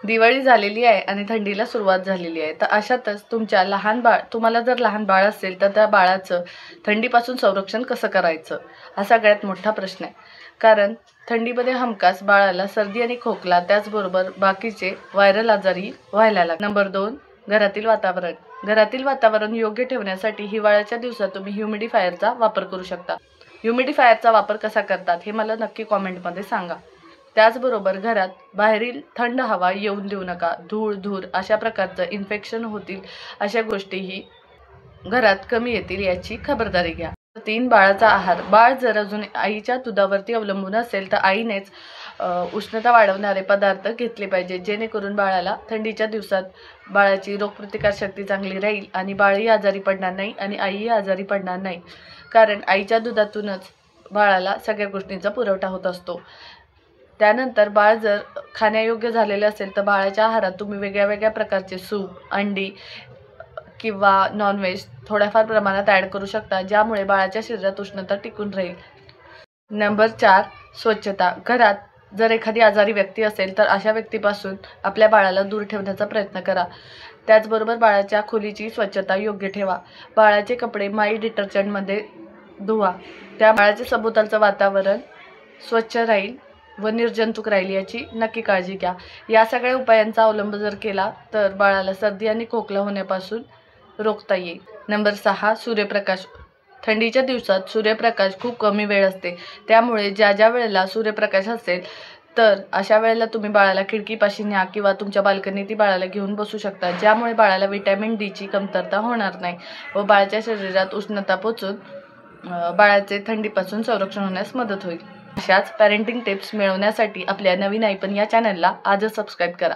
दिवाळी झालेली आहे आणि थंडीला सुरुवात झालेली आहे, तर अशातच तुम्हाला जर लहान बाळ असेल तर त्या बाळाचं थंडीपासून संरक्षण कसं करायचं हा सगळ्यात मोठा प्रश्न आहे. कारण थंडीमध्ये हमखास बाळाला सर्दी आणि खोकला त्याचबरोबर बाकीचे व्हायरल आजारी व्हायला लागतात. नंबर 2, घरातील वातावरण. घरातील वातावरण योग्य ठेवण्यासाठी हिवाळ्याच्या दिवसात तुम्ही ह्युमिडिफायरचा वापर करू शकता. ह्युमिडिफायरचा वापर कसा करतात हे मला नक्की कॉमेंटमध्ये सांगा. त्याचबरोबर घरात बाहेरील थंड हवा येऊन देऊ नका. धूळ अशा प्रकारचं इन्फेक्शन होतील अशा गोष्टीही घरात कमी येतील याची खबरदारी घ्या. 3, बाळाचा आहार. बाळ जर अजून आईच्या दुधावरती अवलंबून असेल तर आईनेच उष्णता वाढवणारे पदार्थ घेतले पाहिजे, जेणेकरून बाळाला थंडीच्या दिवसात बाळाची रोगप्रतिकारशक्ती चांगली राहील आणि बाळही आजारी पडणार नाही आणि आईही आजारी पडणार नाही. कारण आईच्या दुधातूनच बाळाला सगळ्या गोष्टींचा पुरवठा होत असतो. त्यानंतर बाळ जर खाण्यायोग्य झालेले असेल तर बाळाच्या आहारात तुम्ही वेगळ्या प्रकारचे सूप, अंडी किंवा नॉनव्हेज थोड्याफार प्रमाणात ॲड करू शकता, ज्यामुळे बाळाच्या शरीरात उष्णता टिकून राहील. नंबर 4, स्वच्छता. घरात जर एखादी आजारी व्यक्ती असेल तर अशा व्यक्तीपासून आपल्या बाळाला दूर ठेवण्याचा प्रयत्न करा. त्याचबरोबर बाळाच्या खोलीची स्वच्छता योग्य ठेवा. बाळाचे कपडे माइल्ड डिटर्जंटमध्ये धुवा. त्या बाळाच्या सभोवतालचं वातावरण स्वच्छ राहील व निर्जंतुक राहील याची नक्की काळजी घ्या. या सगळ्या उपायांचा अवलंब जर केला तर बाळाला सर्दी आणि खोकला होण्यापासून रोखता येईल. नंबर 6, सूर्यप्रकाश. थंडीच्या दिवसात सूर्यप्रकाश खूप कमी वेळ असते, त्यामुळे ज्या वेळेला सूर्यप्रकाश असेल तर अशा वेळेला तुम्ही बाळाला खिडकीपाशी न्या किंवा तुमच्या बाल्कनीत बाळाला घेऊन बसू शकता, ज्यामुळे बाळाला व्हिटॅमिन डीची कमतरता होणार नाही व बाळाच्या शरीरात उष्णता पोचून बाळाचे थंडीपासून संरक्षण होण्यास मदत होईल. अशाच पॅरेंटिंग टिप्स मिळवण्यासाठी आपल्या नवीन आईपण या चॅनलला आजच सबस्क्राईब करा.